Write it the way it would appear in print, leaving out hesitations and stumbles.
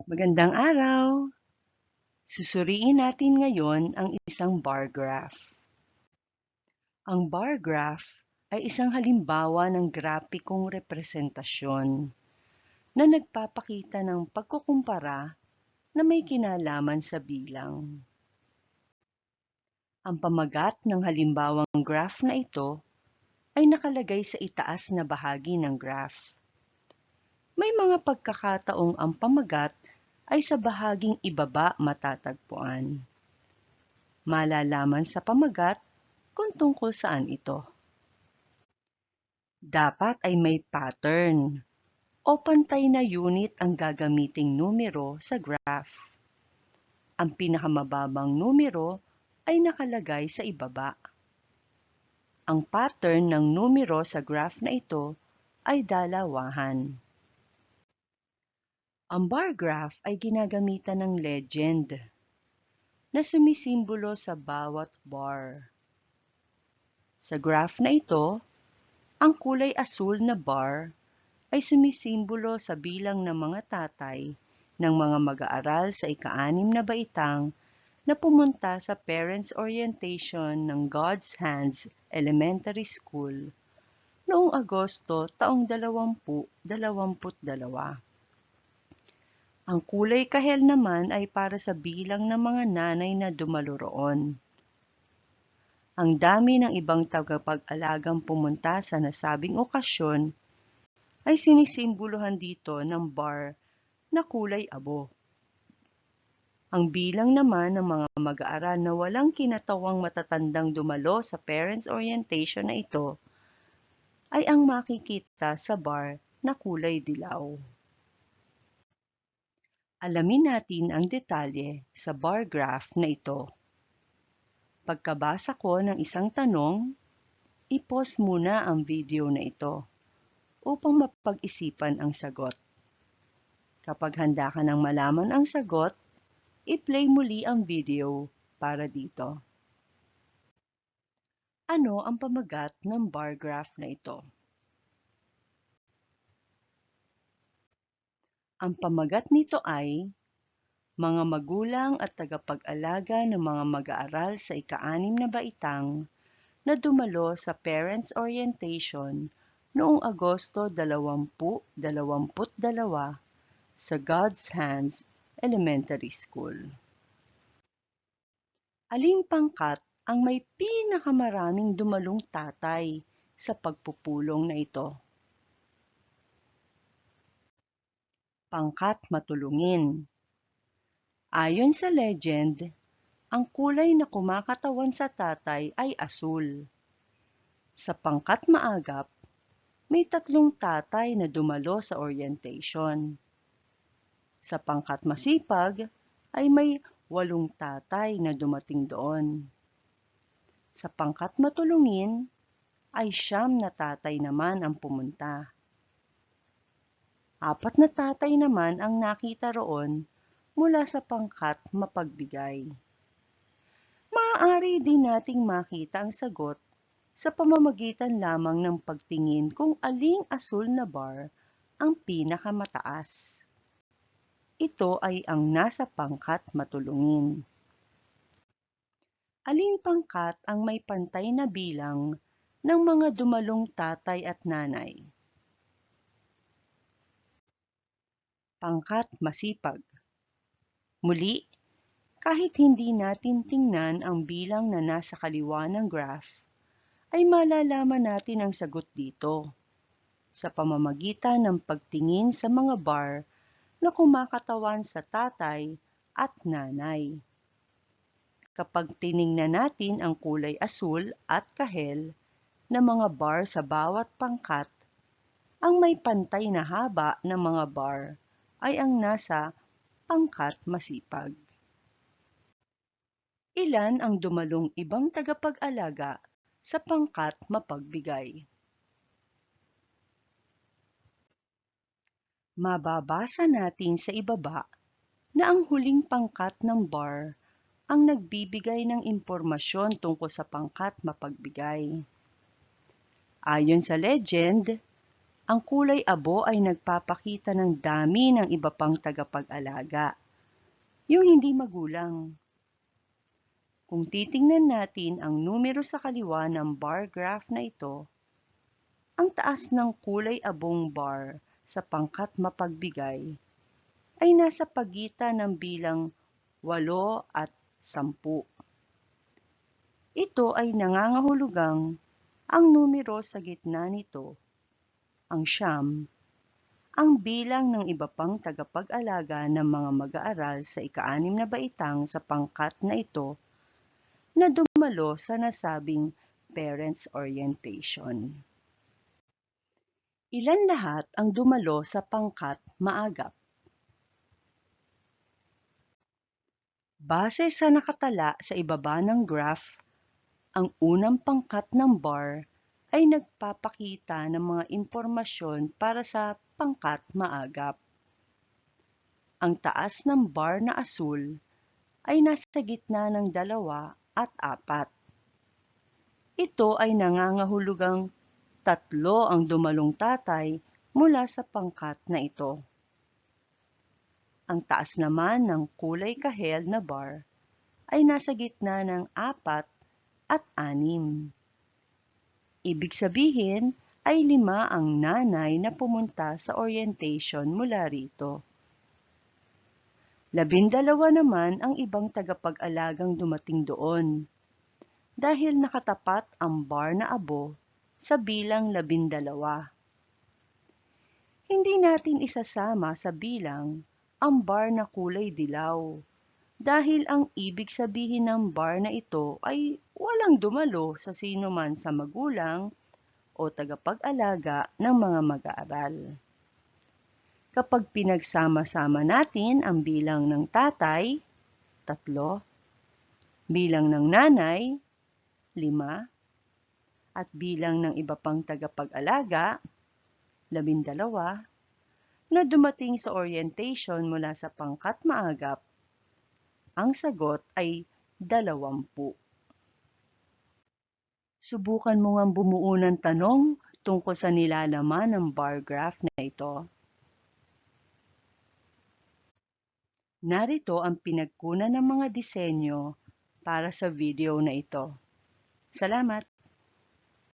Magandang araw! Susuriin natin ngayon ang isang bar graph. Ang bar graph ay isang halimbawa ng grapikong representasyon na nagpapakita ng pagkukumpara na may kinalaman sa bilang. Ang pamagat ng halimbawang graph na ito ay nakalagay sa itaas na bahagi ng graph. May mga pagkakataong ang pamagat ay sa bahaging ibaba matatagpuan. Malalaman sa pamagat kung tungkol saan ito. Dapat ay may pattern o pantay na unit ang gagamiting numero sa graph. Ang pinakamababang numero ay nakalagay sa ibaba. Ang pattern ng numero sa graph na ito ay dalawahan. Ang bar graph ay ginagamitan ng legend na sumisimbolo sa bawat bar. Sa graph na ito, ang kulay asul na bar ay sumisimbolo sa bilang ng mga tatay ng mga mag-aaral sa ika-6 na baitang na pumunta sa Parents Orientation ng God's Hands Elementary School noong Agosto taong 2022. Ang kulay kahel naman ay para sa bilang ng mga nanay na dumalo roon. Ang dami ng ibang tagapag-alagang pumunta sa nasabing okasyon ay sinisimbolohan dito ng bar na kulay abo. Ang bilang naman ng mga mag-aaral na walang kinatawang matatandang dumalo sa Parents Orientation na ito ay ang makikita sa bar na kulay dilaw. Alamin natin ang detalye sa bar graph na ito. Pagkabasa ko ng isang tanong, i-pause muna ang video na ito upang mapag-isipan ang sagot. Kapag handa ka nang malaman ang sagot, i-play muli ang video para dito. Ano ang pamagat ng bar graph na ito? Ang pamagat nito ay mga magulang at tagapag-alaga ng mga mag-aaral sa ika-6 na baitang na dumalo sa Parents Orientation noong Agosto 2022 sa God's Hands Elementary School. Aling pangkat ang may pinakamaraming dumalong tatay sa pagpupulong na ito? Pangkat matulungin. Ayon sa legend, ang kulay na kumakatawan sa tatay ay asul. Sa pangkat maagap, may 3 tatay na dumalo sa orientation. Sa pangkat masipag, ay may 8 tatay na dumating doon. Sa pangkat matulungin, ay 9 na tatay naman ang pumunta. 4 na tatay naman ang nakita roon mula sa pangkat mapagbigay. Maaari din nating makita ang sagot sa pamamagitan lamang ng pagtingin kung aling asul na bar ang pinakamataas. Ito ay ang nasa pangkat matulungin. Aling pangkat ang may pantay na bilang ng mga dumalong tatay at nanay? Pangkat masipag. Muli, kahit hindi natin tingnan ang bilang na nasa kaliwa ng graph, ay malalaman natin ang sagot dito sa pamamagitan ng pagtingin sa mga bar na kumakatawan sa tatay at nanay. Kapag tiningnan natin ang kulay asul at kahel na mga bar sa bawat pangkat, ang may pantay na haba ng mga bar ay ang nasa pangkat masipag. Ilan ang dumalong ibang tagapag-alaga sa pangkat mapagbigay? Mababasa natin sa ibaba na ang huling pangkat ng bar ang nagbibigay ng impormasyon tungkol sa pangkat mapagbigay. Ayon sa legend, Ang kulay abo ay nagpapakita ng dami ng iba pang tagapag-alaga, yung hindi magulang. Kung titingnan natin ang numero sa kaliwa ng bar graph na ito, ang taas ng kulay abong bar sa pangkat mapagbigay ay nasa pagitan ng bilang 8 at 10. Ito ay nangangahulugang ang numero sa gitna nito, ang 9, ang bilang ng iba pang tagapag-alaga ng mga mag-aaral sa ika-6 na baitang sa pangkat na ito na dumalo sa nasabing parents orientation. Ilan lahat ang dumalo sa pangkat maagap? Base sa nakatala sa ibaba ng graph, ang unang pangkat ng bar ay nagpapakita ng mga impormasyon para sa pangkat maagap. Ang taas ng bar na asul ay nasa gitna ng 2 at 4. Ito ay nangangahulugang 3 ang dumalong tatay mula sa pangkat na ito. Ang taas naman ng kulay kahel na bar ay nasa gitna ng 4 at 6. Ibig sabihin ay 5 ang nanay na pumunta sa orientation mula rito. 12 naman ang ibang tagapag-alagang dumating doon, dahil nakatapat ang bar na abo sa bilang 12. Hindi natin isasama sa bilang ang bar na kulay dilaw, dahil ang ibig sabihin ng bar na ito ay walang dumalo sa sino man sa magulang o tagapag-alaga ng mga mag-aaral. Kapag pinagsama-sama natin ang bilang ng tatay, 3, bilang ng nanay, 5, at bilang ng iba pang tagapag-alaga, 12, na dumating sa orientation mula sa pangkat maagap, ang sagot ay 20. Subukan mo ngang bumuo ng tanong tungkol sa nilalaman ng bar graph na ito. Narito ang pinagkunan ng mga disenyo para sa video na ito. Salamat!